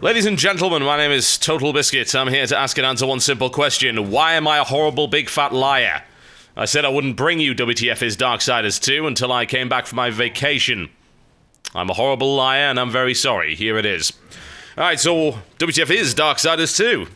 Ladies and gentlemen, my name is Totalbiscuit. I'm here to ask and answer one simple question. Why am I a horrible big fat liar? I said I wouldn't bring you WTF Is Darksiders II until I came back from my vacation. I'm a horrible liar and I'm very sorry. Here it is. Alright, so WTF Is Darksiders II.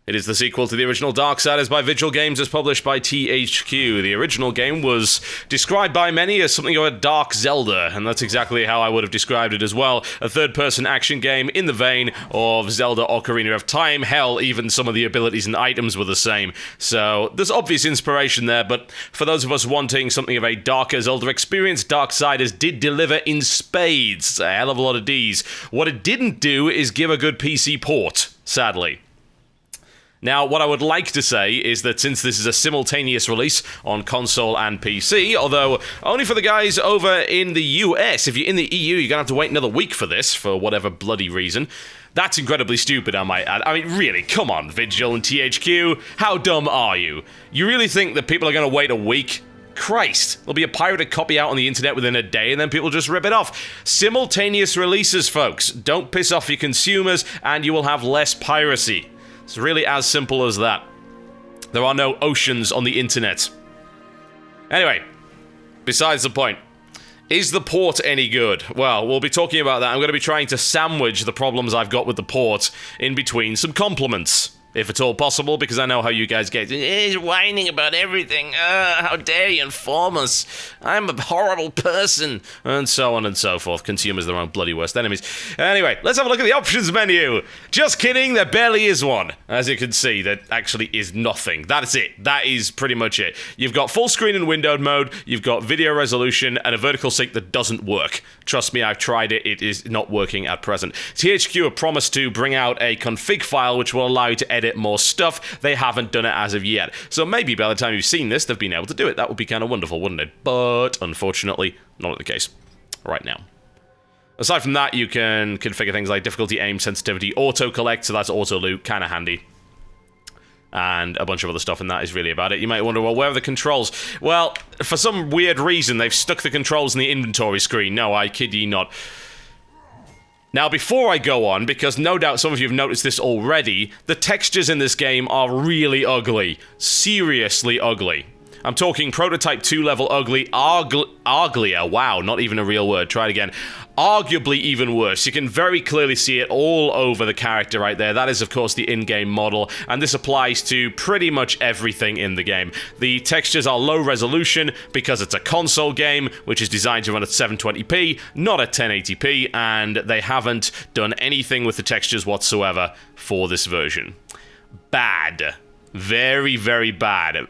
It is the sequel to the original Darksiders by Vigil Games as published by THQ. The original game was described by many as something of a dark Zelda, and that's exactly how I would have described it as well. A third-person action game in the vein of Zelda Ocarina of Time. Hell, even some of the abilities and items were the same. So there's obvious inspiration there, but for those of us wanting something of a darker Zelda experience, Darksiders did deliver in spades. A hell of a lot of Ds. What it didn't do is give a good PC port, sadly. Now, what I would like to say is that since this is a simultaneous release on console and PC, although only for the guys over in the US, if you're in the EU, you're going to have to wait another week for this, for whatever bloody reason. That's incredibly stupid, I might add. I mean, really, come on, Vigil and THQ, how dumb are you? You really think that people are going to wait a week? Christ, there'll be a pirated copy out on the internet within a day and then people just rip it off. Simultaneous releases, folks. Don't piss off your consumers and you will have less piracy. It's really as simple as that. There are no oceans on the internet. Anyway, besides the point. Is the port any good? Well, we'll be talking about that. I'm going to be trying to sandwich the problems I've got with the port in between some compliments. If at all possible, because I know how you guys get. He's whining about everything. How dare you inform us? I'm a horrible person. And so on and so forth. Consumers are their own bloody worst enemies. Anyway, let's have a look at the options menu. Just kidding, there barely is one. As you can see, there actually is nothing. That's it. That is pretty much it. You've got full screen and windowed mode. You've got video resolution and a vertical sync that doesn't work. Trust me, I've tried it. It is not working at present. THQ have promised to bring out a config file which will allow you to edit more stuff. They haven't done it as of yet. So maybe by the time you've seen this, they've been able to do it. That would be kind of wonderful, wouldn't it? But unfortunately, not the case right now. Aside from that, you can configure things like difficulty, aim, sensitivity, auto-collect, so that's auto-loot, kind of handy. And a bunch of other stuff, and that is really about it. You might wonder, well, where are the controls? Well, for some weird reason, they've stuck the controls in the inventory screen. No, I kid ye not. Now, before I go on, because no doubt some of you have noticed this already, the textures in this game are really ugly. Seriously ugly. I'm talking Prototype 2 level ugly, uglier, wow, not even a real word, try it again. Arguably even worse. You can very clearly see it all over the character right there. That is, of course, the in-game model, and this applies to pretty much everything in the game. The textures are low resolution because it's a console game, which is designed to run at 720p, not at 1080p, and they haven't done anything with the textures whatsoever for this version. Bad. Very, very bad.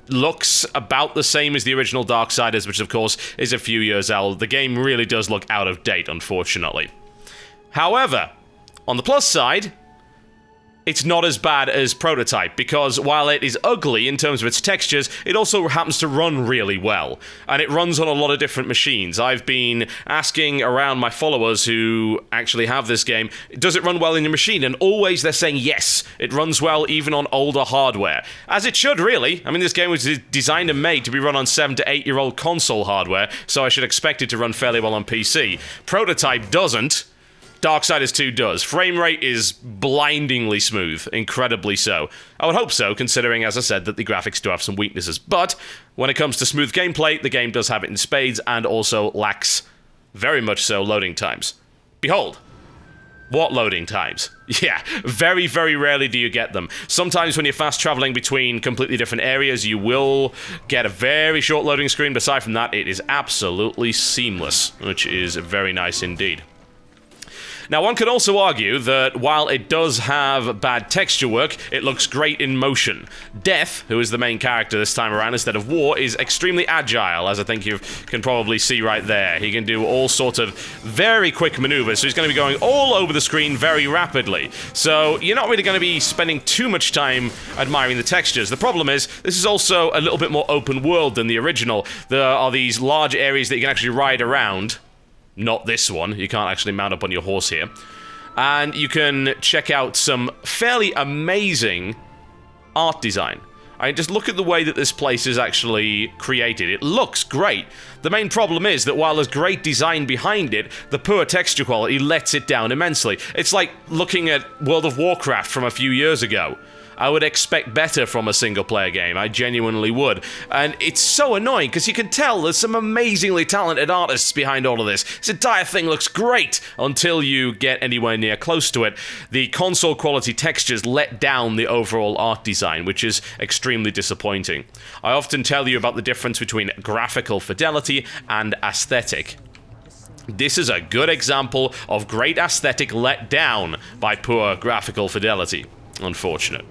Looks about the same as the original Darksiders, which of course is a few years old. The game really does look out of date, unfortunately. However, on the plus side, it's not as bad as Prototype, because while it is ugly in terms of its textures, it also happens to run really well. And it runs on a lot of different machines. I've been asking around my followers who actually have this game, does it run well in your machine? And always they're saying yes, it runs well even on older hardware. As it should, really. I mean, this game was designed and made to be run on 7 to 8 year old console hardware, so I should expect it to run fairly well on PC. Prototype doesn't. Darksiders 2 does. Frame rate is blindingly smooth, incredibly so. I would hope so, considering, as I said, that the graphics do have some weaknesses. But when it comes to smooth gameplay, the game does have it in spades and also lacks, very much so, loading times. Behold. What loading times? Yeah, very, very rarely do you get them. Sometimes when you're fast traveling between completely different areas, you will get a very short loading screen. But aside from that, it is absolutely seamless, which is very nice indeed. Now, one could also argue that while it does have bad texture work, it looks great in motion. Death, who is the main character this time around instead of War, is extremely agile, as I think you can probably see right there. He can do all sorts of very quick maneuvers, so he's going to be going all over the screen very rapidly. So you're not really going to be spending too much time admiring the textures. The problem is, this is also a little bit more open world than the original. There are these large areas that you can actually ride around. Not this one. You can't actually mount up on your horse here. And you can check out some fairly amazing art design. I mean, just look at the way that this place is actually created. It looks great. The main problem is that while there's great design behind it, the poor texture quality lets it down immensely. It's like looking at World of Warcraft from a few years ago. I would expect better from a single-player game. I genuinely would. And it's so annoying, because you can tell there's some amazingly talented artists behind all of this. This entire thing looks great until you get anywhere near close to it. The console-quality textures let down the overall art design, which is extremely disappointing. I often tell you about the difference between graphical fidelity and aesthetic. This is a good example of great aesthetic let down by poor graphical fidelity. Unfortunate.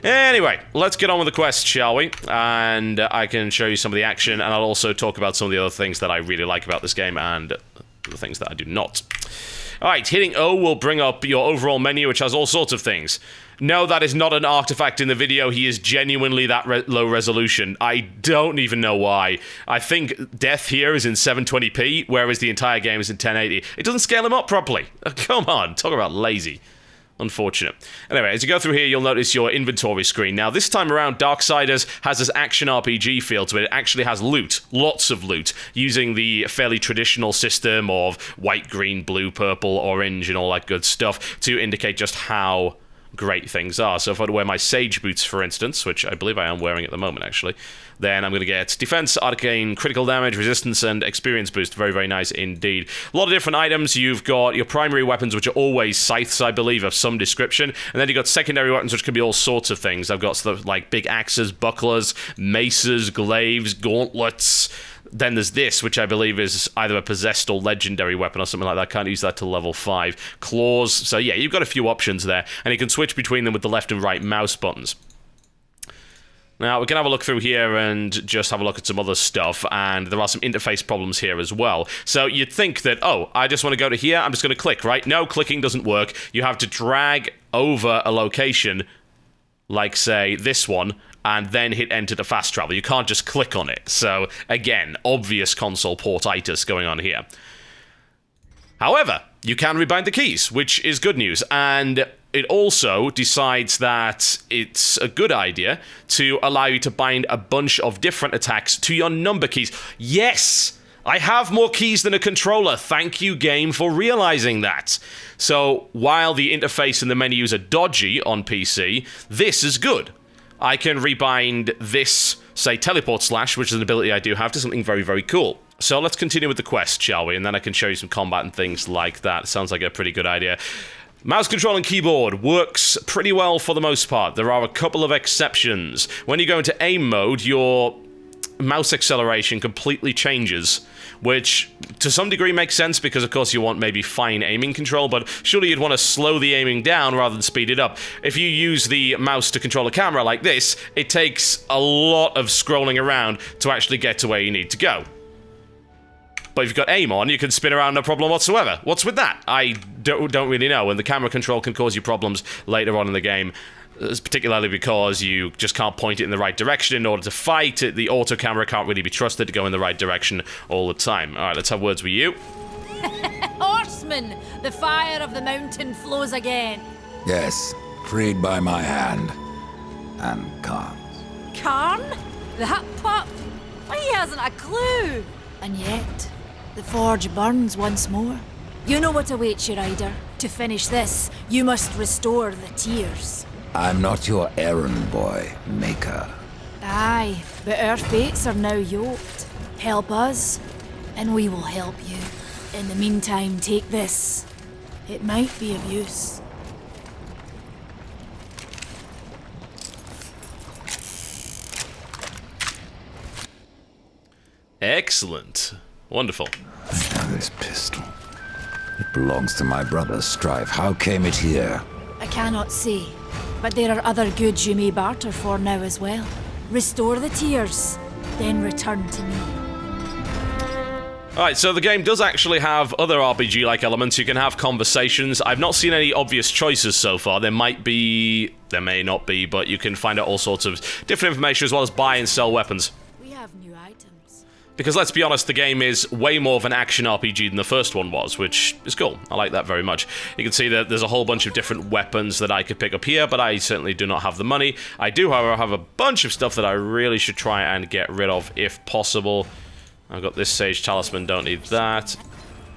Anyway, let's get on with the quest, shall we? And I can show you some of the action, and I'll also talk about some of the other things that I really like about this game and the things that I do not. Alright, hitting O will bring up your overall menu, which has all sorts of things. No, that is not an artifact in the video. He is genuinely that low resolution. I don't even know why. I think death here is in 720p, whereas the entire game is in 1080. It doesn't scale him up properly. Oh, come on, talk about lazy. Unfortunate. Anyway, as you go through here, you'll notice your inventory screen. Now, this time around, Darksiders has this action RPG feel to it. It actually has loot, lots of loot, using the fairly traditional system of white, green, blue, purple, orange, and all that good stuff to indicate just how great things are. So if I were to wear my Sage boots, for instance, which I believe I am wearing at the moment, actually, then I'm going to get defense, arcane, critical damage, resistance, and experience boost. Very, very nice indeed. A lot of different items. You've got your primary weapons, which are always scythes, I believe, of some description. And then you've got secondary weapons, which can be all sorts of things. I've got stuff like big axes, bucklers, maces, glaives, gauntlets. Then there's this, which I believe is either a possessed or legendary weapon or something like that. Can't use that till level 5. Claws. So yeah, you've got a few options there. And you can switch between them with the left and right mouse buttons. Now, we can have a look through here and just have a look at some other stuff, and there are some interface problems here as well. So you'd think that, oh, I just want to go to here, I'm just going to click, right? No, clicking doesn't work. You have to drag over a location, like, say, this one, and then hit enter to fast travel. You can't just click on it. So, again, obvious console portitis going on here. However, you can rebind the keys, which is good news, and it also decides that it's a good idea to allow you to bind a bunch of different attacks to your number keys. Yes! I have more keys than a controller. Thank you, game, for realizing that. So, while the interface and the menus are dodgy on PC, this is good. I can rebind this, say, teleport slash, which is an ability I do have, to something very, very cool. So let's continue with the quest, shall we? And then I can show you some combat and things like that. Sounds like a pretty good idea. Mouse control and keyboard works pretty well for the most part. There are a couple of exceptions. When you go into aim mode, your mouse acceleration completely changes, which to some degree makes sense because, of course, you want maybe fine aiming control, but surely you'd want to slow the aiming down rather than speed it up. If you use the mouse to control a camera like this, it takes a lot of scrolling around to actually get to where you need to go. But if you've got aim on, you can spin around no problem whatsoever. What's with that? I don't really know, and the camera control can cause you problems later on in the game, particularly because you just can't point it in the right direction in order to fight. The auto camera can't really be trusted to go in the right direction all the time. Alright, let's have words with you. Horseman, the fire of the mountain flows again. Yes, freed by my hand. And Khan's. Karn? That pup? He hasn't a clue. And yet, the forge burns once more. You know what awaits you, Ryder. To finish this, you must restore the tears. I'm not your errand boy, Maker. Aye, but our fates are now yoked. Help us, and we will help you. In the meantime, take this. It might be of use. Excellent. Wonderful. Now this pistol. It belongs to my brother, Strife. How came it here? I cannot say, but there are other goods you may barter for now as well. Restore the tears, then return to me. Alright, so the game does actually have other RPG-like elements. You can have conversations. I've not seen any obvious choices so far. There might be, there may not be, but you can find out all sorts of different information as well as buy and sell weapons. We have new items. Because let's be honest, the game is way more of an action RPG than the first one was, which is cool. I like that very much. You can see that there's a whole bunch of different weapons that I could pick up here, but I certainly do not have the money. I do, however, have a bunch of stuff that I really should try and get rid of if possible. I've got this Sage Talisman, don't need that.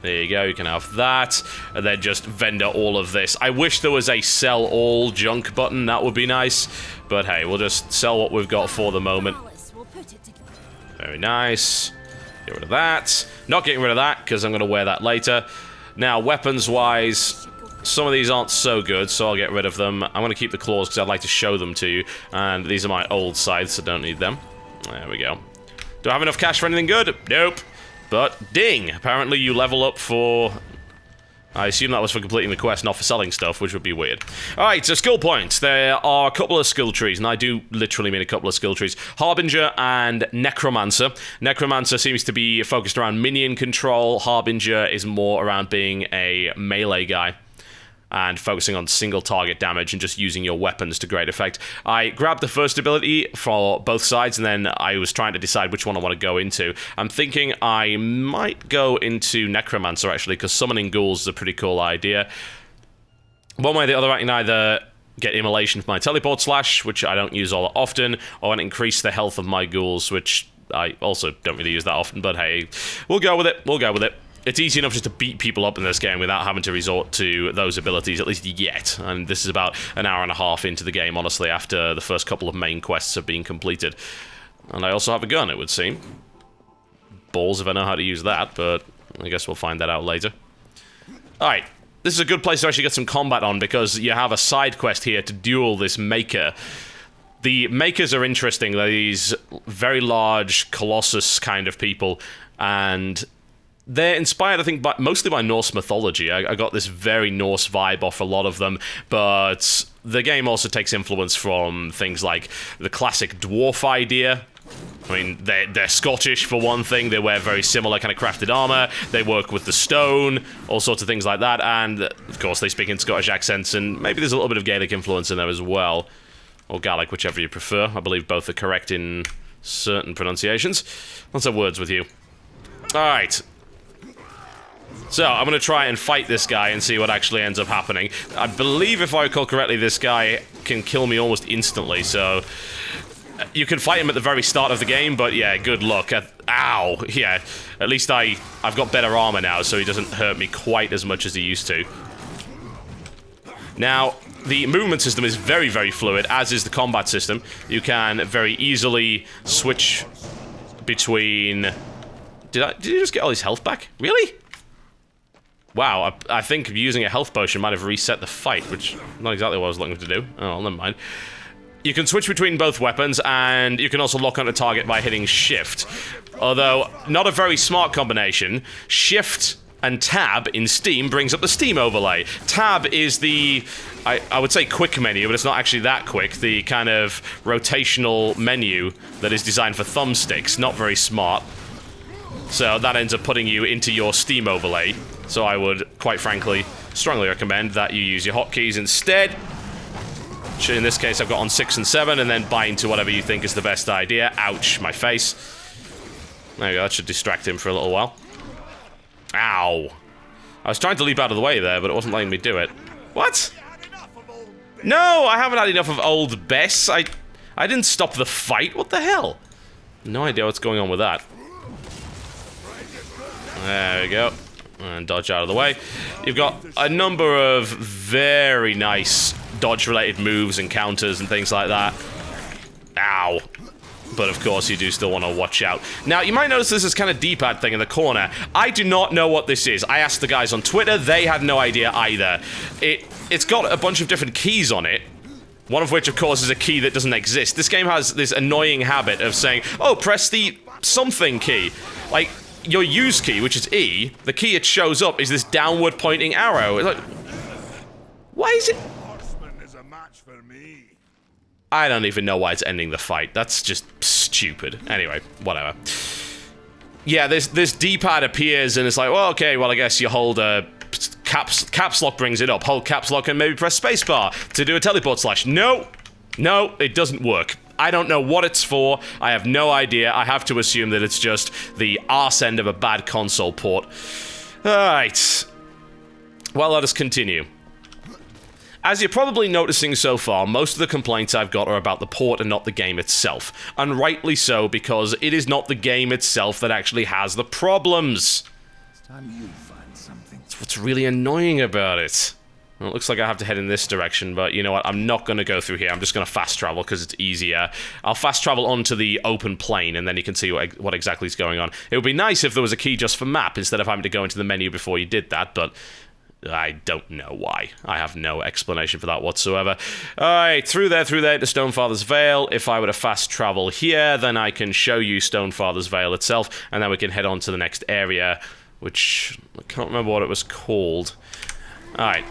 There you go, you can have that. And then just vendor all of this. I wish there was a sell all junk button, that would be nice. But hey, we'll just sell what we've got for the moment. Very nice. Get rid of that. Not getting rid of that, because I'm going to wear that later. Now, weapons-wise, some of these aren't so good, so I'll get rid of them. I'm going to keep the claws, because I'd like to show them to you. And these are my old scythes, so don't need them. There we go. Do I have enough cash for anything good? Nope. But, ding! Apparently you level up for... I assume that was for completing the quest, not for selling stuff, which would be weird. Alright, so skill points. There are a couple of skill trees, and I do literally mean a couple of skill trees. Harbinger and Necromancer. Necromancer seems to be focused around minion control. Harbinger is more around being a melee guy and focusing on single target damage and just using your weapons to great effect. I grabbed the first ability for both sides, and then I was trying to decide which one I want to go into. I'm thinking I might go into Necromancer, actually, because summoning ghouls is a pretty cool idea. One way or the other, I can either get Immolation for my Teleport Slash, which I don't use all that often, or increase the health of my ghouls, which I also don't really use that often, but hey, we'll go with it, we'll go with it. It's easy enough just to beat people up in this game without having to resort to those abilities, at least yet. And this is about an hour and a half into the game, honestly, after the first couple of main quests have been completed. And I also have a gun, it would seem. Balls if I know how to use that, but I guess we'll find that out later. Alright, this is a good place to actually get some combat on, because you have a side quest here to duel this Maker. The Makers are interesting. They're these very large Colossus kind of people, and... they're inspired, I think, mostly by Norse mythology. I got this very Norse vibe off a lot of them, but the game also takes influence from things like the classic dwarf idea. I mean, they're Scottish, for one thing. They wear very similar kind of crafted armor. They work with the stone, all sorts of things like that. And, of course, they speak in Scottish accents, and maybe there's a little bit of Gaelic influence in there as well. Or Gaelic, whichever you prefer. I believe both are correct in certain pronunciations. Let's have words with you. Alright. So, I'm going to try and fight this guy and see what actually ends up happening. I believe, if I recall correctly, this guy can kill me almost instantly, so... you can fight him at the very start of the game, but yeah, good luck. Ow! Yeah, at least I've got better armor now, so he doesn't hurt me quite as much as he used to. Now, the movement system is very, very fluid, as is the combat system. You can very easily switch between... Did you just get all his health back? Really? Wow, I think using a health potion might have reset the fight, which not exactly what I was looking to do. Oh, never mind. You can switch between both weapons, and you can also lock on a target by hitting Shift. Although, not a very smart combination. Shift and Tab in Steam brings up the Steam overlay. Tab is the, I would say quick menu, but it's not actually that quick. The kind of rotational menu that is designed for thumbsticks. Not very smart. So that ends up putting you into your Steam overlay. So I would, quite frankly, strongly recommend that you use your hotkeys instead. Which in this case I've got on 6 and 7, and then bind to whatever you think is the best idea. Ouch, my face. There you go, that should distract him for a little while. Ow. I was trying to leap out of the way there, but it wasn't letting me do it. What? No, I haven't had enough of old Bess. I didn't stop the fight. What the hell? No idea what's going on with that. There we go. And dodge out of the way. You've got a number of very nice dodge-related moves and counters and things like that. Ow. But of course, you do still want to watch out. Now, you might notice there's this kind of D-pad thing in the corner. I do not know what this is. I asked the guys on Twitter. They had no idea either. It's got a bunch of different keys on it. One of which, of course, is a key that doesn't exist. This game has this annoying habit of saying, oh, press the something key. Like, your use key, which is E, the key it shows up is this downward pointing arrow. It's like, why is it? I don't even know why it's ending the fight. That's just stupid. Anyway, whatever. Yeah, this D-pad appears and it's like, well, okay, well, I guess you hold a caps lock brings it up. Hold caps lock and maybe press spacebar to do a teleport slash. No, it doesn't work. I don't know what it's for. I have no idea. I have to assume that it's just the arse end of a bad console port. Alright. Well, let us continue. As you're probably noticing so far, most of the complaints I've got are about the port and not the game itself. And rightly so, because it is not the game itself that actually has the problems. It's time you find something. That's what's really annoying about it. Well, it looks like I have to head in this direction, but you know what? I'm not going to go through here. I'm just going to fast travel because it's easier. I'll fast travel onto the open plain, and then you can see what exactly is going on. It would be nice if there was a key just for map, instead of having to go into the menu before you did that, but I don't know why. I have no explanation for that whatsoever. Alright, through there to Stonefather's Vale. If I were to fast travel here, then I can show you Stonefather's Vale itself, and then we can head on to the next area, which I can't remember what it was called. Alright.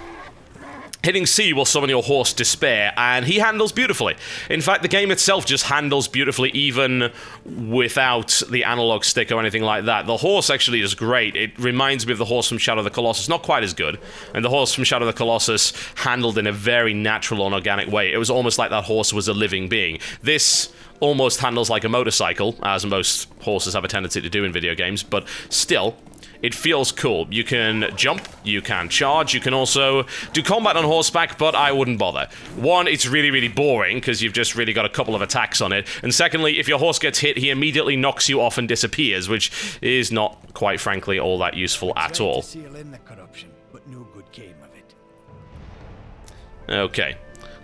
Hitting C will summon your horse Despair, and he handles beautifully. In fact, the game itself just handles beautifully even without the analog stick or anything like that. The horse actually is great. It reminds me of the horse from Shadow of the Colossus. Not quite as good. And the horse from Shadow of the Colossus handled in a very natural and organic way. It was almost like that horse was a living being. This almost handles like a motorcycle, as most horses have a tendency to do in video games, but still, it feels cool. You can jump, you can charge, you can also do combat on horseback, but I wouldn't bother. One, it's really, really boring, because you've just really got a couple of attacks on it. And secondly, if your horse gets hit, he immediately knocks you off and disappears, which is not, quite frankly, all that useful at all. Okay.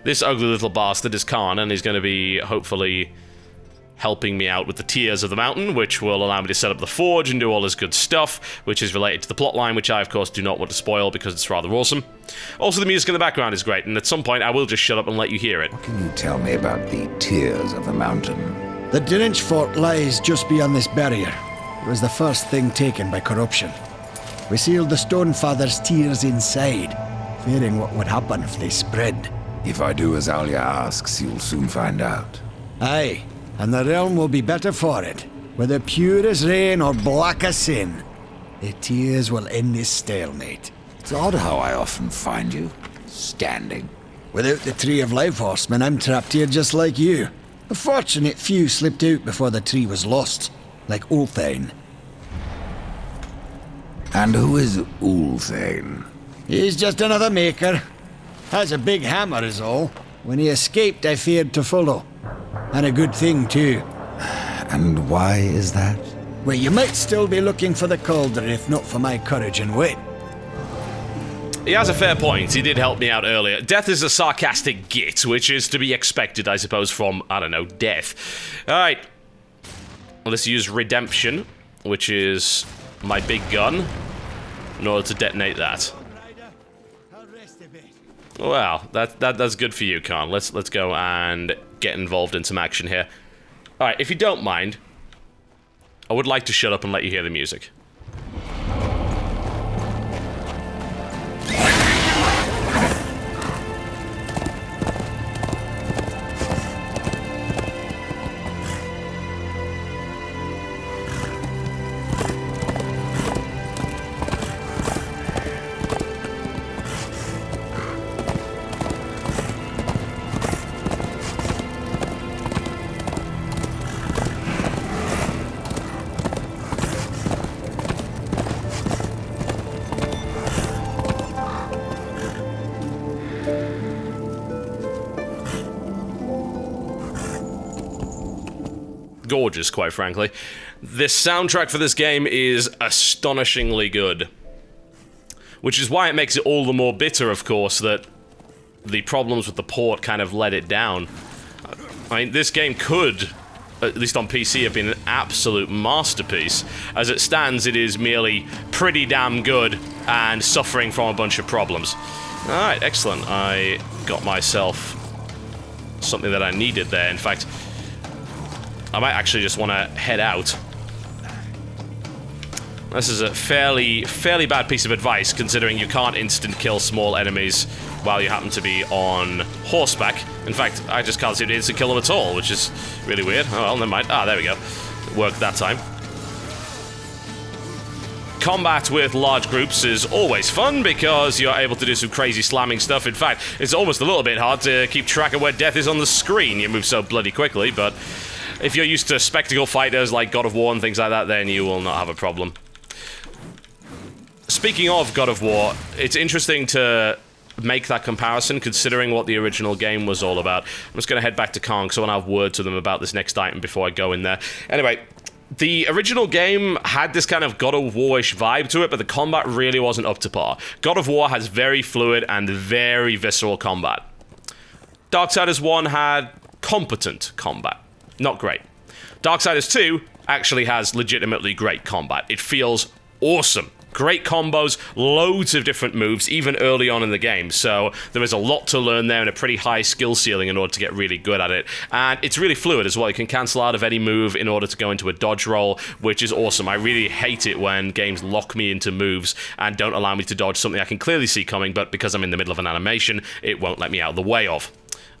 This ugly little bastard is Khan, and he's going to be, hopefully, helping me out with the Tears of the Mountain, which will allow me to set up the forge and do all this good stuff, which is related to the plotline, which I, of course, do not want to spoil because it's rather awesome. Also, the music in the background is great, and at some point I will just shut up and let you hear it. What can you tell me about the Tears of the Mountain? The Dinich Fort lies just beyond this barrier. It was the first thing taken by corruption. We sealed the Stonefather's tears inside, fearing what would happen if they spread. If I do as Alia asks, you'll soon find out. Aye. And the realm will be better for it. Whether pure as rain or black as sin, the tears will end this stalemate. It's odd how I often find you standing. Without the Tree of Life Horseman, I'm trapped here just like you. A fortunate few slipped out before the tree was lost, like Ulthane. And who is Ulthane? He's just another maker. Has a big hammer is all. When he escaped, I feared to follow. And a good thing, too. And why is that? Well, you might still be looking for the cauldron if not for my courage and wit. He has a fair point. He did help me out earlier. Death is a sarcastic git, which is to be expected, I suppose, from, I don't know, death. Alright. Let's use Redemption, which is my big gun, in order to detonate that. Well, that's good for you, Khan. Let's go and get involved in some action here. Alright, if you don't mind, I would like to shut up and let you hear the music. Gorgeous, quite frankly. This soundtrack for this game is astonishingly good. Which is why it makes it all the more bitter, of course, that the problems with the port kind of let it down. I mean, this game could, at least on PC, have been an absolute masterpiece. As it stands, it is merely pretty damn good and suffering from a bunch of problems. Alright, excellent. I got myself something that I needed there. In fact, I might actually just want to head out. This is a fairly bad piece of advice, considering you can't instant kill small enemies while you happen to be on horseback. In fact, I just can't seem to instant kill them at all, which is really weird. Oh, well, never mind. Ah, there we go. It worked that time. Combat with large groups is always fun because you're able to do some crazy slamming stuff. In fact, it's almost a little bit hard to keep track of where death is on the screen. You move so bloody quickly, but if you're used to spectacle fighters like God of War and things like that, then you will not have a problem. Speaking of God of War, it's interesting to make that comparison considering what the original game was all about. I'm just going to head back to Kong so I want to have word to them about this next item before I go in there. Anyway, the original game had this kind of God of War-ish vibe to it, but the combat really wasn't up to par. God of War has very fluid and very visceral combat. Darksiders 1 had competent combat. Not great. Darksiders 2 actually has legitimately great combat. It feels awesome. Great combos, loads of different moves, even early on in the game. So there is a lot to learn there and a pretty high skill ceiling in order to get really good at it. And it's really fluid as well. You can cancel out of any move in order to go into a dodge roll, which is awesome. I really hate it when games lock me into moves and don't allow me to dodge something I can clearly see coming, but because I'm in the middle of an animation, it won't let me out of the way of.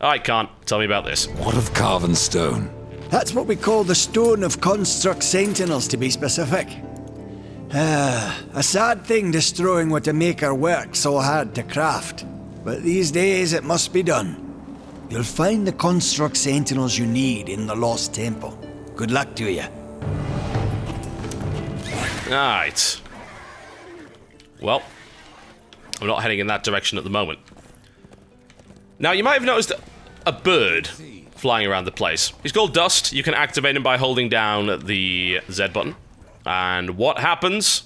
Alright, Khan, tell me about this. What of carven stone? That's what we call the Stone of Construct Sentinels, to be specific. A sad thing destroying what a maker worked so hard to craft. But these days it must be done. You'll find the Construct Sentinels you need in the Lost Temple. Good luck to you. Alright. Well, I'm not heading in that direction at the moment. Now, you might have noticed a bird flying around the place. He's called Dust. You can activate him by holding down the Z button. And what happens?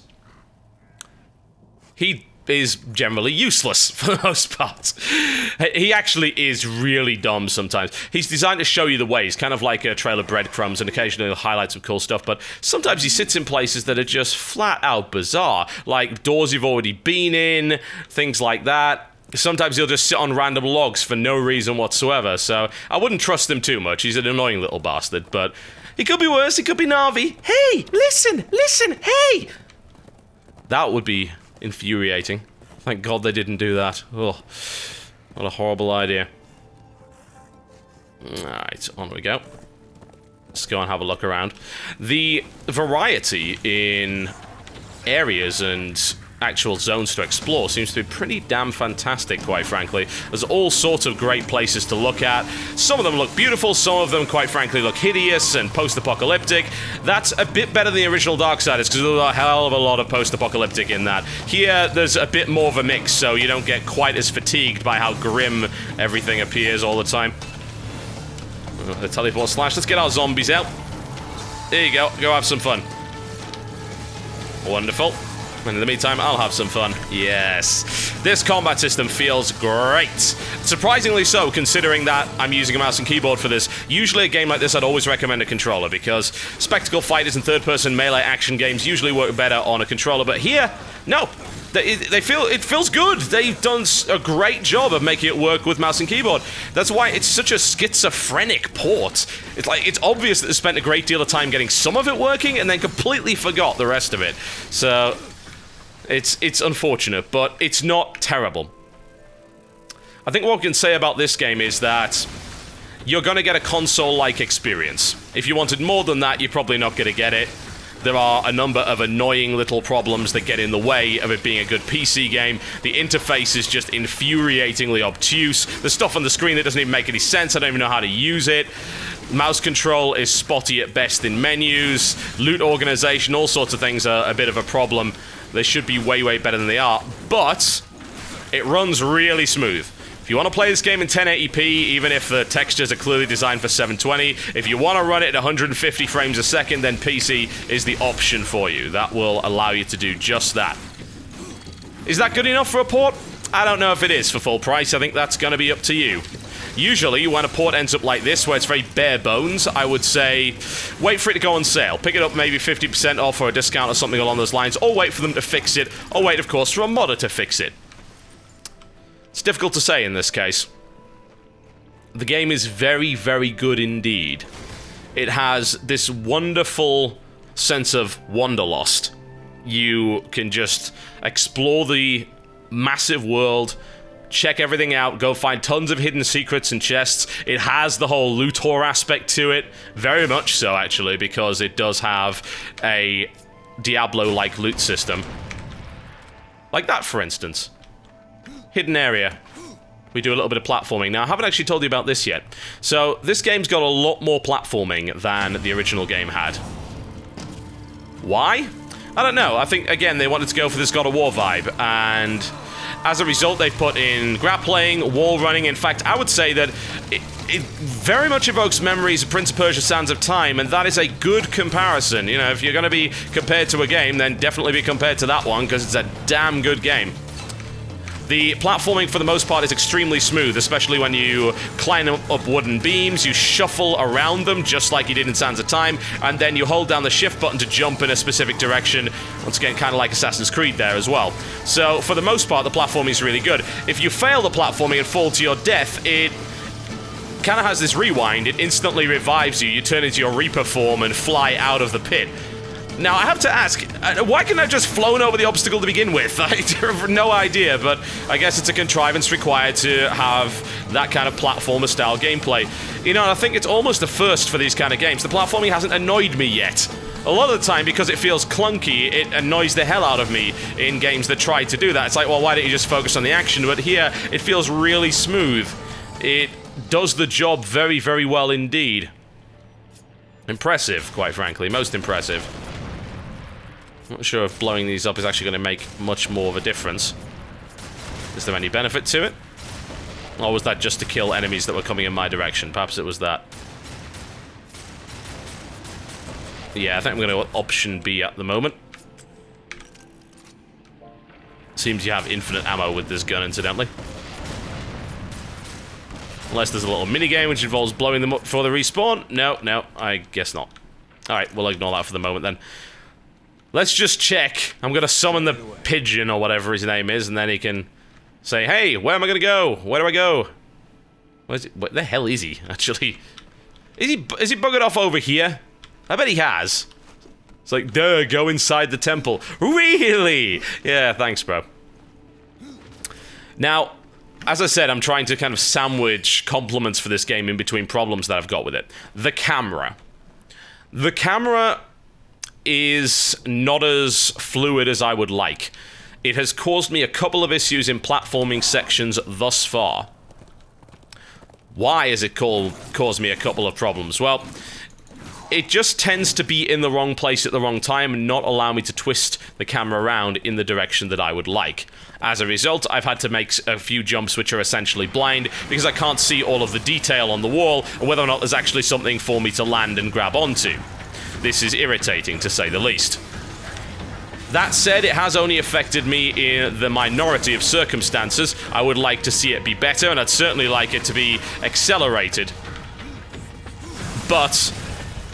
He is generally useless for the most part. He actually is really dumb sometimes. He's designed to show you the way. He's kind of like a trail of breadcrumbs and occasionally he'll highlight some cool stuff, but sometimes he sits in places that are just flat out bizarre, like doors you've already been in, things like that. Sometimes he'll just sit on random logs for no reason whatsoever, so I wouldn't trust him too much. He's an annoying little bastard, but he could be worse, he could be Na'vi. Hey, listen, hey! That would be infuriating. Thank God they didn't do that. Oh, what a horrible idea. Alright, on we go. Let's go and have a look around. The variety in areas and actual zones to explore seems to be pretty damn fantastic, quite frankly. There's all sorts of great places to look at. Some of them look beautiful, some of them, quite frankly, look hideous and post-apocalyptic. That's a bit better than the original Darksiders, because there's a hell of a lot of post-apocalyptic in that. Here, there's a bit more of a mix, so you don't get quite as fatigued by how grim everything appears all the time. The teleport slash. Let's get our zombies out. There you go. Go have some fun. Wonderful. And in the meantime, I'll have some fun. Yes. This combat system feels great. Surprisingly so, considering that I'm using a mouse and keyboard for this. Usually a game like this, I'd always recommend a controller, because spectacle fighters and third-person melee action games usually work better on a controller, but here, no. It feels good. They've done a great job of making it work with mouse and keyboard. That's why it's such a schizophrenic port. It's like, it's obvious that they spent a great deal of time getting some of it working and then completely forgot the rest of it. So it's unfortunate, but it's not terrible. I think what we can say about this game is that you're going to get a console-like experience. If you wanted more than that, you're probably not going to get it. There are a number of annoying little problems that get in the way of it being a good PC game. The interface is just infuriatingly obtuse. The stuff on the screen that doesn't even make any sense. I don't even know how to use it. Mouse control is spotty at best in menus. Loot organization, all sorts of things are a bit of a problem. They should be way, way better than they are. But it runs really smooth. If you want to play this game in 1080p, even if the textures are clearly designed for 720, if you want to run it at 150 frames a second, then PC is the option for you. That will allow you to do just that. Is that good enough for a port? I don't know if it is for full price. I think that's going to be up to you. Usually, when a port ends up like this, where it's very bare bones, I would say, wait for it to go on sale. Pick it up maybe 50% off or a discount or something along those lines, or wait for them to fix it, or wait, of course, for a modder to fix it. It's difficult to say in this case. The game is very, very good indeed. It has this wonderful sense of wanderlust. You can just explore the massive world, check everything out, go find tons of hidden secrets and chests. It has the whole loot whore aspect to it, very much so actually, because it does have a Diablo-like loot system. Like that, for instance. Hidden area. We do a little bit of platforming. Now, I haven't actually told you about this yet. So, this game's got a lot more platforming than the original game had. Why? I don't know. I think, again, they wanted to go for this God of War vibe, and as a result, they've put in grappling, wall running. In fact, I would say that it very much evokes memories of Prince of Persia: Sands of Time, and that is a good comparison. You know, if you're going to be compared to a game, then definitely be compared to that one, because it's a damn good game. The platforming, for the most part, is extremely smooth, especially when you climb up wooden beams, you shuffle around them, just like you did in Sands of Time, and then you hold down the shift button to jump in a specific direction. Once again, kind of like Assassin's Creed there as well. So, for the most part, the platforming is really good. If you fail the platforming and fall to your death, it kind of has this rewind. It instantly revives you. You turn into your Reaper form and fly out of the pit. Now, I have to ask, why couldn't I have just flown over the obstacle to begin with? I have no idea, but I guess it's a contrivance required to have that kind of platformer-style gameplay. You know, I think it's almost a first for these kind of games. The platforming hasn't annoyed me yet. A lot of the time, because it feels clunky, it annoys the hell out of me in games that try to do that. It's like, well, why don't you just focus on the action? But here, it feels really smooth. It does the job very, very well indeed. Impressive, quite frankly. Most impressive. Not sure if blowing these up is actually going to make much more of a difference. Is there any benefit to it? Or was that just to kill enemies that were coming in my direction? Perhaps it was that. Yeah, I think I'm going to option B at the moment. Seems you have infinite ammo with this gun, incidentally. Unless there's a little minigame which involves blowing them up before they respawn. No, I guess not. Alright, we'll ignore that for the moment then. Let's just check. I'm gonna summon the pigeon or whatever his name is, and then he can say, hey, where am I gonna go? Where do I go? What the hell is he, actually? Is he buggered off over here? I bet he has. It's like, duh, go inside the temple. Really? Yeah, thanks, bro. Now, as I said, I'm trying to kind of sandwich compliments for this game in between problems that I've got with it. The camera. The camera is not as fluid as I would like. It has caused me a couple of issues in platforming sections thus far. Why has it caused me a couple of problems? Well, it just tends to be in the wrong place at the wrong time and not allow me to twist the camera around in the direction that I would like. As a result, I've had to make a few jumps which are essentially blind because I can't see all of the detail on the wall and whether or not there's actually something for me to land and grab onto. This is irritating, to say the least. That said, it has only affected me in the minority of circumstances. I would like to see it be better, and I'd certainly like it to be accelerated. But,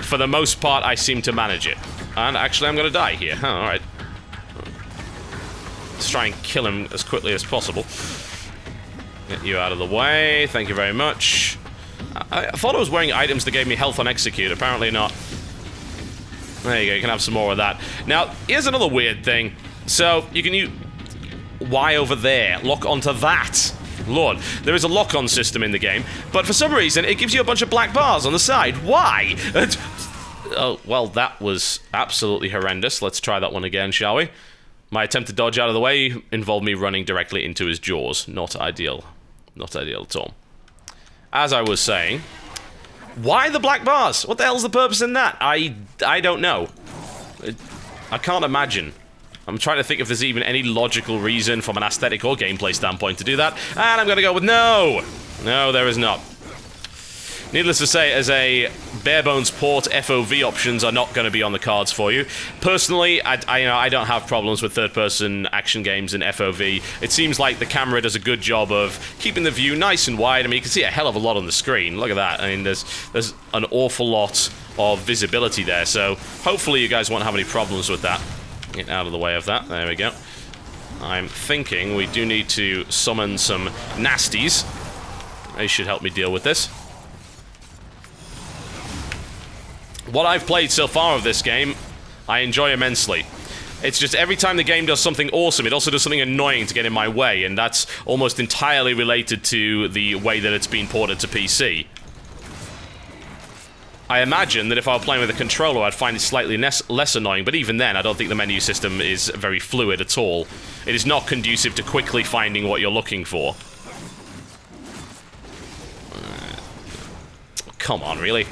for the most part, I seem to manage it. And actually, I'm going to die here. Oh, alright. Let's try and kill him as quickly as possible. Get you out of the way. Thank you very much. I thought I was wearing items that gave me health on execute. Apparently not. There you go, you can have some more of that. Now, here's another weird thing. So, you can use... Y over there. Lock onto that. Lord, there is a lock-on system in the game, but for some reason, it gives you a bunch of black bars on the side. Why? Oh, well, that was absolutely horrendous. Let's try that one again, shall we? My attempt to dodge out of the way involved me running directly into his jaws. Not ideal. Not ideal at all. As I was saying... Why the black bars? What the hell's the purpose in that? I don't know. I can't imagine. I'm trying to think if there's even any logical reason from an aesthetic or gameplay standpoint to do that. And I'm gonna go with no! No, there is not. Needless to say, as a bare-bones port, FOV options are not going to be on the cards for you. Personally, I don't have problems with third-person action games in FOV. It seems like the camera does a good job of keeping the view nice and wide. I mean, you can see a hell of a lot on the screen. Look at that. I mean, there's an awful lot of visibility there, so hopefully you guys won't have any problems with that. Get out of the way of that. There we go. I'm thinking we do need to summon some nasties. They should help me deal with this. What I've played so far of this game, I enjoy immensely. It's just every time the game does something awesome, it also does something annoying to get in my way, and that's almost entirely related to the way that it's been ported to PC. I imagine that if I were playing with a controller, I'd find it slightly less annoying, but even then, I don't think the menu system is very fluid at all. It is not conducive to quickly finding what you're looking for. Come on, really?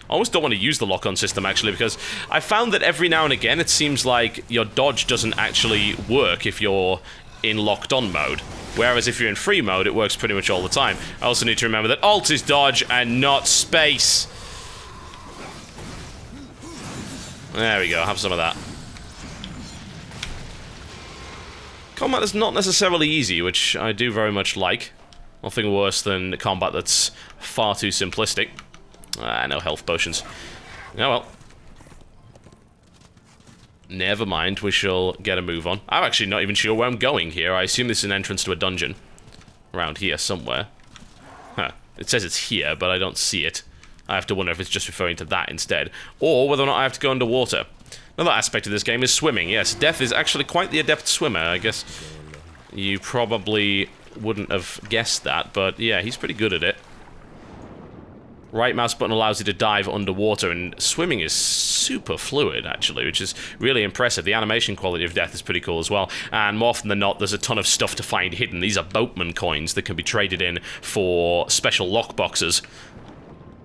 I almost don't want to use the lock-on system, actually, because I found that every now and again it seems like your dodge doesn't actually work if you're in locked-on mode. Whereas if you're in free mode, it works pretty much all the time. I also need to remember that Alt is dodge and not space. There we go, have some of that. Combat is not necessarily easy, which I do very much like. Nothing worse than combat that's far too simplistic. No health potions. Oh well. Never mind, we shall get a move on. I'm actually not even sure where I'm going here. I assume this is an entrance to a dungeon. Around here somewhere. Huh. It says it's here, but I don't see it. I have to wonder if it's just referring to that instead. Or whether or not I have to go underwater. Another aspect of this game is swimming. Yes, Death is actually quite the adept swimmer. I guess you probably wouldn't have guessed that, but yeah, he's pretty good at it. Right mouse button allows you to dive underwater, and swimming is super fluid, actually, which is really impressive. The animation quality of Death is pretty cool as well, and more often than not, there's a ton of stuff to find hidden. These are boatman coins that can be traded in for special lockboxes.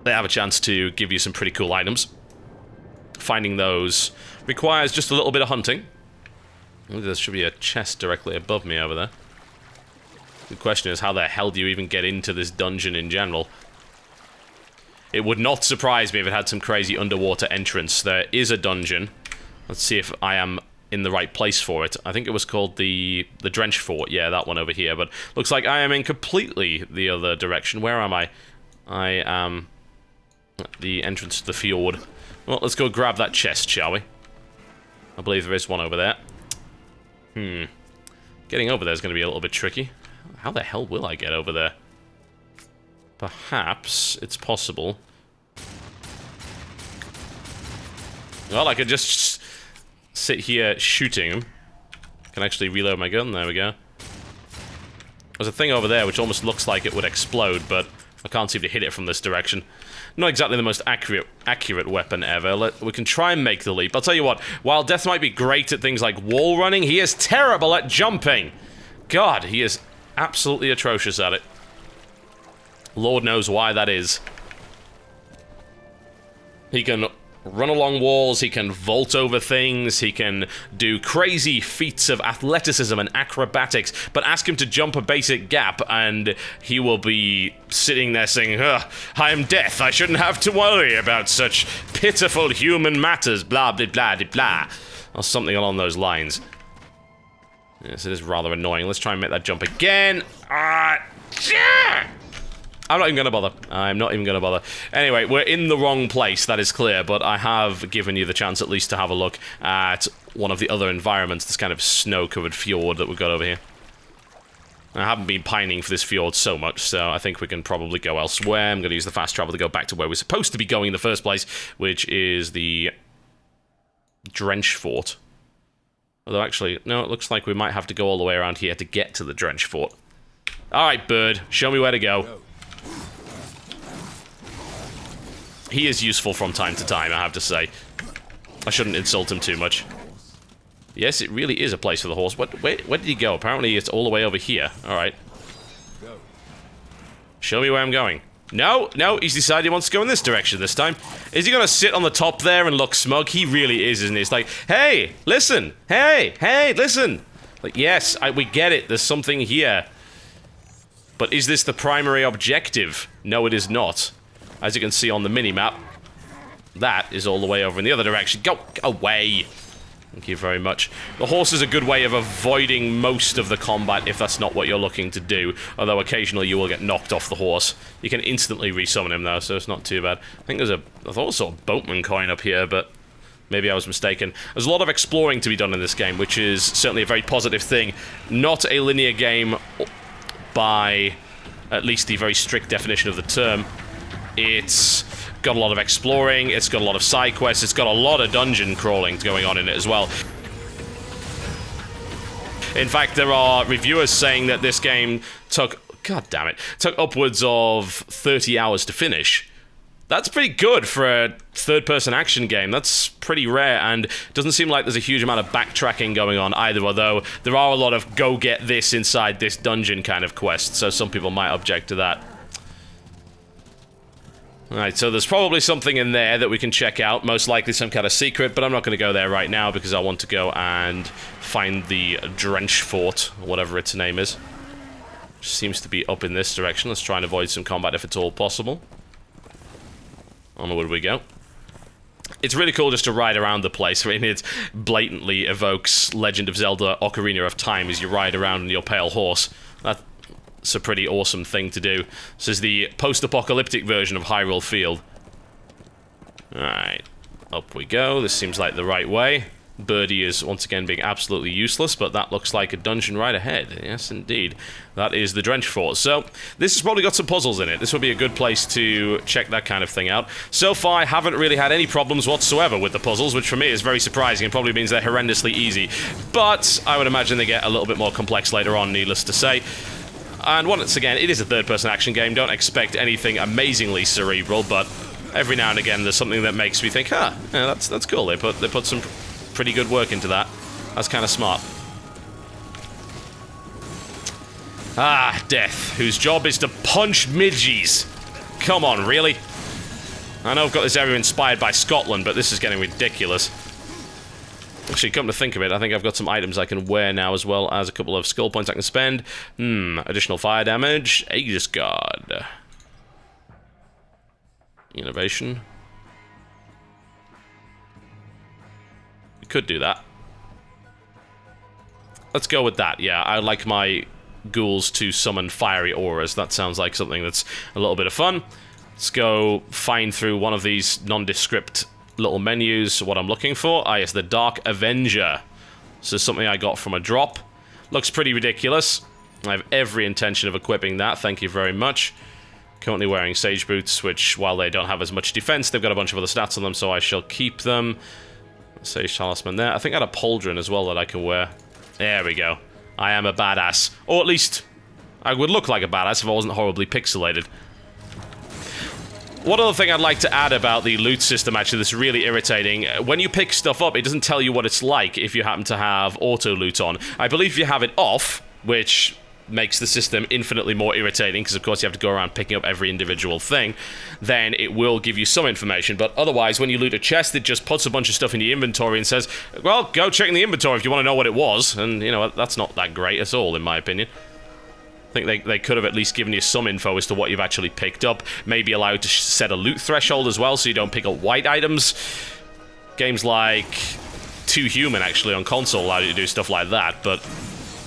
They have a chance to give you some pretty cool items. Finding those requires just a little bit of hunting. There should be a chest directly above me over there. The question is, how the hell do you even get into this dungeon in general? It would not surprise me if it had some crazy underwater entrance. There is a dungeon. Let's see if I am in the right place for it. I think it was called the Drench Fort. Yeah, that one over here. But looks like I am in completely the other direction. Where am I? I am at the entrance to the fjord. Well, let's go grab that chest, shall we? I believe there is one over there. Getting over there is going to be a little bit tricky. How the hell will I get over there? Perhaps it's possible. Well, I could just sit here shooting him. Can actually reload my gun. There we go. There's a thing over there which almost looks like it would explode, but I can't seem to hit it from this direction. Not exactly the most accurate weapon ever. We can try and make the leap. I'll tell you what, while Death might be great at things like wall running, he is terrible at jumping. God, he is absolutely atrocious at it. Lord knows why that is. He can run along walls, he can vault over things, he can do crazy feats of athleticism and acrobatics, but ask him to jump a basic gap and he will be sitting there saying, I am Death, I shouldn't have to worry about such pitiful human matters, blah blah blah blah blah. Or something along those lines. Yes, it is rather annoying. Let's try and make that jump again. I'm not even going to bother. I'm not even going to bother. Anyway, we're in the wrong place, that is clear, but I have given you the chance at least to have a look at one of the other environments, this kind of snow-covered fjord that we've got over here. I haven't been pining for this fjord so much, so I think we can probably go elsewhere. I'm going to use the fast travel to go back to where we're supposed to be going in the first place, which is the Drench Fort. Although actually, no, it looks like we might have to go all the way around here to get to the Drench Fort. Alright, bird, show me where to go. He is useful from time to time, I have to say. I shouldn't insult him too much. Yes, it really is a place for the horse. Where did he go? Apparently it's all the way over here. Alright. Show me where I'm going. No, he's decided he wants to go in this direction this time. Is he gonna sit on the top there and look smug? He really is, isn't he? It's like, hey, listen! Hey, listen! Like, yes, we get it, there's something here. But is this the primary objective? No, it is not. As you can see on the mini-map, that is all the way over in the other direction. Go away! Thank you very much. The horse is a good way of avoiding most of the combat if that's not what you're looking to do, although occasionally you will get knocked off the horse. You can instantly resummon him though, so it's not too bad. I think I thought I saw a boatman coin up here, but maybe I was mistaken. There's a lot of exploring to be done in this game, which is certainly a very positive thing. Not a linear game by at least the very strict definition of the term. It's got a lot of exploring, it's got a lot of side quests, it's got a lot of dungeon crawling going on in it as well. In fact, there are reviewers saying that this game took, god damn it, took upwards of 30 hours to finish, That's pretty good for a third-person action game. That's pretty rare, and doesn't seem like there's a huge amount of backtracking going on either, although there are a lot of go get this inside this dungeon kind of quests, so some people might object to that. Alright, so there's probably something in there that we can check out, most likely some kind of secret, but I'm not going to go there right now because I want to go and find the Drench Fort, or whatever its name is. Which seems to be up in this direction. Let's try and avoid some combat if it's all possible. Onward we go. It's really cool just to ride around the place. I mean, it blatantly evokes Legend of Zelda Ocarina of Time as you ride around on your pale horse. That's a pretty awesome thing to do. This is the post-apocalyptic version of Hyrule Field. Alright, up we go. This seems like the right way. Birdie is once again being absolutely useless, but that looks like a dungeon right ahead. Yes, indeed. That is the Drench Fort. So, this has probably got some puzzles in it. This would be a good place to check that kind of thing out. So far, I haven't really had any problems whatsoever with the puzzles, which for me is very surprising and probably means they're horrendously easy. But I would imagine they get a little bit more complex later on, needless to say. And once again, it is a third-person action game. Don't expect anything amazingly cerebral, but every now and again there's something that makes me think, huh, yeah, that's cool. They put some pretty good work into that. That's kind of smart. Ah, Death, whose job is to punch midgies. Come on, really? I know I've got this area inspired by Scotland, but this is getting ridiculous. Actually, come to think of it, I think I've got some items I can wear now, as well as a couple of skill points I can spend. Additional fire damage. Aegis Guard. Innovation. Could do that. Let's go with that. Yeah, I like my ghouls to summon fiery auras. That sounds like something that's a little bit of fun. Let's go find through one of these nondescript little menus what I'm looking for. Ah, yes, the Dark Avenger. This is something I got from a drop. Looks pretty ridiculous. I have every intention of equipping that. Thank you very much. Currently wearing Sage Boots, which, while they don't have as much defense, they've got a bunch of other stats on them, so I shall keep them. Sage Talisman there. I think I had a pauldron as well that I can wear. There we go. I am a badass. Or at least, I would look like a badass if I wasn't horribly pixelated. One other thing I'd like to add about the loot system, actually, that's really irritating. When you pick stuff up, it doesn't tell you what it's like if you happen to have auto loot on. I believe if you have it off, which makes the system infinitely more irritating, because of course you have to go around picking up every individual thing, then it will give you some information. But otherwise, when you loot a chest, it just puts a bunch of stuff in your inventory and says, well, go check in the inventory if you want to know what it was. And, you know, that's not that great at all, in my opinion. I think they could have at least given you some info as to what you've actually picked up. Maybe allowed to set a loot threshold as well, so you don't pick up white items. Games like Too Human, actually, on console allow you to do stuff like that, but,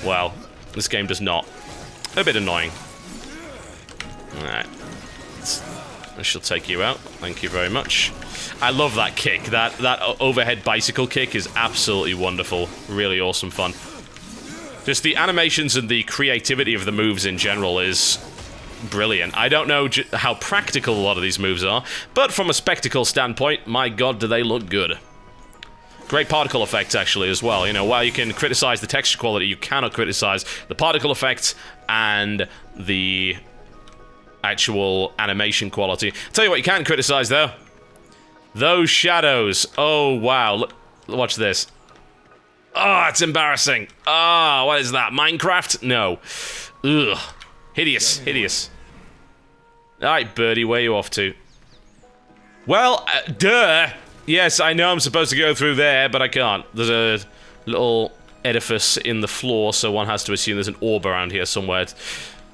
well, this game does not. A bit annoying. Alright. I shall take you out. Thank you very much. I love that kick. That overhead bicycle kick is absolutely wonderful. Really awesome fun. Just the animations and the creativity of the moves in general is brilliant. I don't know how practical a lot of these moves are, but from a spectacle standpoint, my god, do they look good. Great particle effects, actually, as well. You know, while you can criticize the texture quality, you cannot criticize the particle effects and the actual animation quality. Tell you what you can criticize, though. Those shadows. Oh, wow. Look, watch this. Oh, it's embarrassing. Ah, what is that? Minecraft? No. Ugh. Hideous. Hideous. Alright, Birdie, where are you off to? Well, duh. Yes, I know I'm supposed to go through there, but I can't. There's a little edifice in the floor, so one has to assume there's an orb around here somewhere.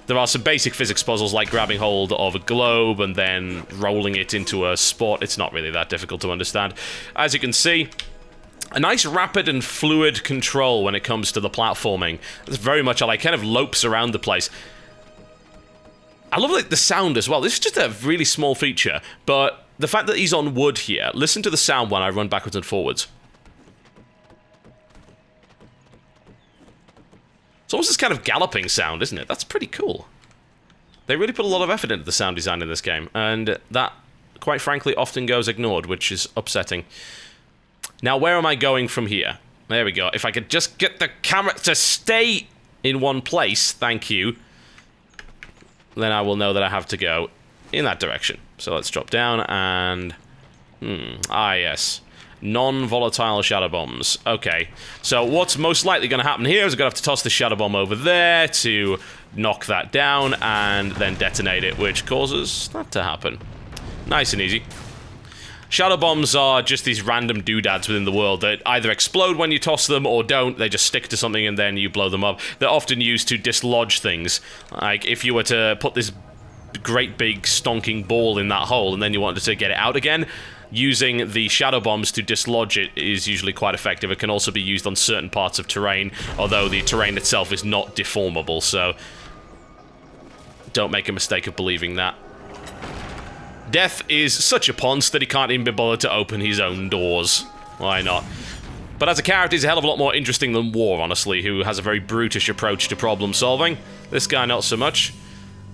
There are some basic physics puzzles, like grabbing hold of a globe and then rolling it into a spot. It's not really that difficult to understand. As you can see, a nice rapid and fluid control when it comes to the platforming. It's very much like kind of lopes around the place. I love the sound as well. This is just a really small feature, but the fact that he's on wood here, listen to the sound when I run backwards and forwards. It's almost this kind of galloping sound, isn't it? That's pretty cool. They really put a lot of effort into the sound design in this game, and that, quite frankly, often goes ignored, which is upsetting. Now, where am I going from here? There we go. If I could just get the camera to stay in one place, thank you, then I will know that I have to go in that direction. So let's drop down and... yes. Non-volatile shadow bombs. Okay. So what's most likely going to happen here is I'm going to have to toss the shadow bomb over there to knock that down and then detonate it, which causes that to happen. Nice and easy. Shadow bombs are just these random doodads within the world that either explode when you toss them or don't. They just stick to something and then you blow them up. They're often used to dislodge things. Like if you were to put this great big stonking ball in that hole and then you wanted to get it out again, using the shadow bombs to dislodge it is usually quite effective. It can also be used on certain parts of terrain, although the terrain itself is not deformable, so don't make a mistake of believing that. Death is such a ponce that he can't even be bothered to open his own doors. Why not? But as a character, he's a hell of a lot more interesting than War, honestly, who has a very brutish approach to problem solving. This guy, not so much.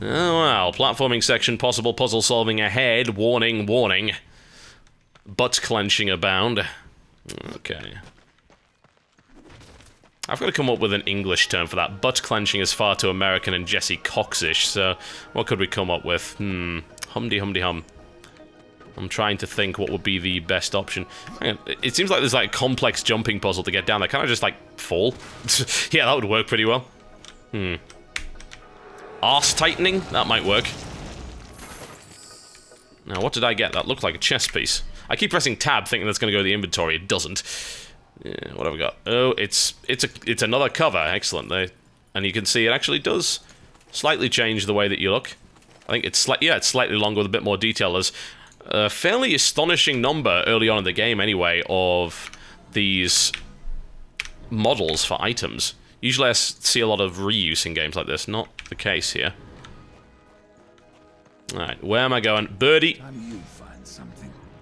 Oh, well. Platforming section, possible puzzle solving ahead. Warning, warning. Butt clenching abound. Okay. I've got to come up with an English term for that. Butt clenching is far too American and Jesse Cox-ish, so what could we come up with? Humdy-humdy-hum. I'm trying to think what would be the best option. Hang on. It seems like there's like a complex jumping puzzle to get down there. Can I just like fall? Yeah, that would work pretty well. Arse tightening? That might work. Now, what did I get? That looked like a chess piece. I keep pressing tab thinking that's going to go to the inventory. It doesn't. Yeah, what have we got? Oh, it's another cover. Excellent. And you can see it actually does slightly change the way that you look. I think it's slightly longer with a bit more detail. There's a fairly astonishing number early on in the game, anyway, of these models for items. Usually I see a lot of reuse in games like this. Not the case here. Alright, where am I going? Birdie!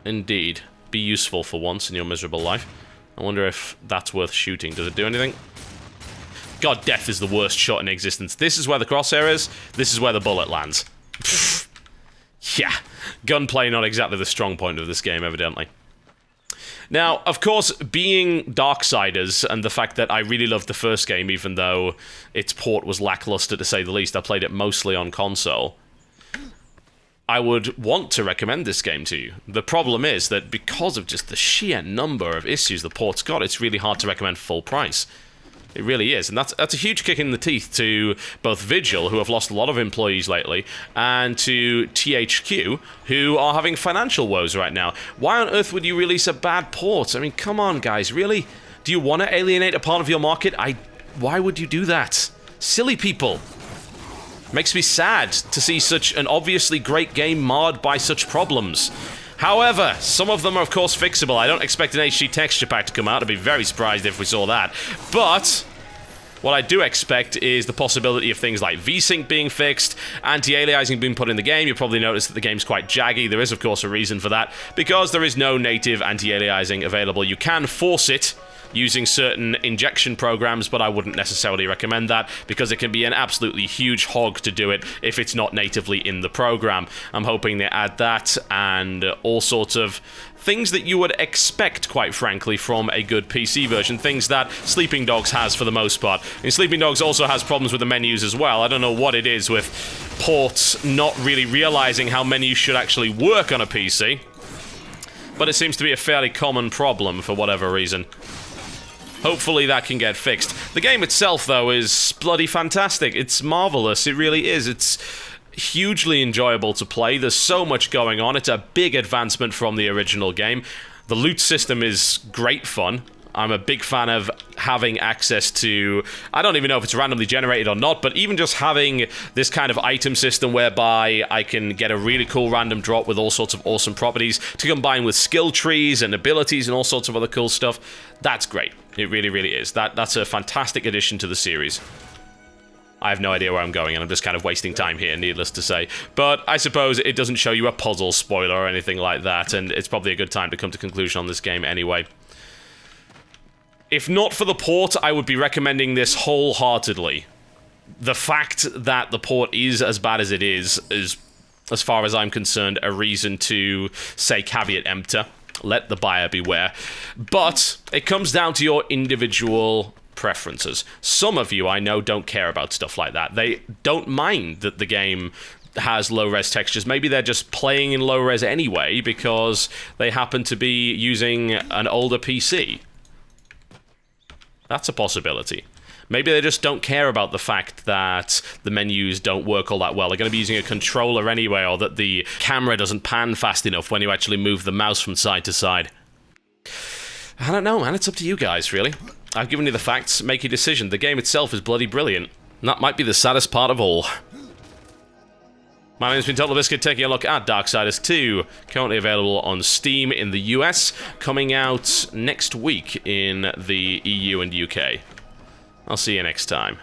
Indeed. Be useful for once in your miserable life. I wonder if that's worth shooting. Does it do anything? God, death is the worst shot in existence. This is where the crosshair is. This is where the bullet lands. Yeah. Gunplay not exactly the strong point of this game, evidently. Now, of course, being Darksiders and the fact that I really loved the first game, even though its port was lackluster to say the least, I played it mostly on console, I would want to recommend this game to you. The problem is that because of just the sheer number of issues the port's got, it's really hard to recommend full price. It really is, and that's a huge kick in the teeth to both Vigil, who have lost a lot of employees lately, and to THQ, who are having financial woes right now. Why on earth would you release a bad port? I mean, come on, guys, really? Do you want to alienate a part of your market? Why would you do that? Silly people. Makes me sad to see such an obviously great game marred by such problems. However, some of them are of course fixable. I don't expect an HD texture pack to come out. I'd be very surprised if we saw that. But what I do expect is the possibility of things like VSync being fixed, anti-aliasing being put in the game. You'll probably notice that the game's quite jaggy. There is of course a reason for that, because there is no native anti-aliasing available. You can force it using certain injection programs, but I wouldn't necessarily recommend that because it can be an absolutely huge hog to do it if it's not natively in the program. I'm hoping they add that and all sorts of things that you would expect, quite frankly, from a good PC version. Things that Sleeping Dogs has for the most part. And Sleeping Dogs also has problems with the menus as well. I don't know what it is with ports not really realizing how menus should actually work on a PC, but it seems to be a fairly common problem for whatever reason. Hopefully that can get fixed. The game itself, though, is bloody fantastic. It's marvelous. It really is. It's hugely enjoyable to play. There's so much going on. It's a big advancement from the original game. The loot system is great fun. I'm a big fan of having access to, I don't even know if it's randomly generated or not, but even just having this kind of item system whereby I can get a really cool random drop with all sorts of awesome properties to combine with skill trees and abilities and all sorts of other cool stuff. That's great. It really, really is. That's a fantastic addition to the series. I have no idea where I'm going, and I'm just kind of wasting time here, needless to say. But I suppose it doesn't show you a puzzle spoiler or anything like that, and it's probably a good time to come to conclusion on this game anyway. If not for the port, I would be recommending this wholeheartedly. The fact that the port is as bad as it is, as far as I'm concerned, a reason to say caveat emptor. Let the buyer beware. But it comes down to your individual preferences. Some of you, I know, don't care about stuff like that. They don't mind that the game has low-res textures. Maybe they're just playing in low-res anyway because they happen to be using an older PC. That's a possibility. Maybe they just don't care about the fact that the menus don't work all that well. They're going to be using a controller anyway, or that the camera doesn't pan fast enough when you actually move the mouse from side to side. I don't know, man. It's up to you guys, really. I've given you the facts. Make a decision. The game itself is bloody brilliant. And that might be the saddest part of all. My name's been Totalbiscuit, taking a look at Darksiders 2, currently available on Steam in the US, coming out next week in the EU and UK. I'll see you next time.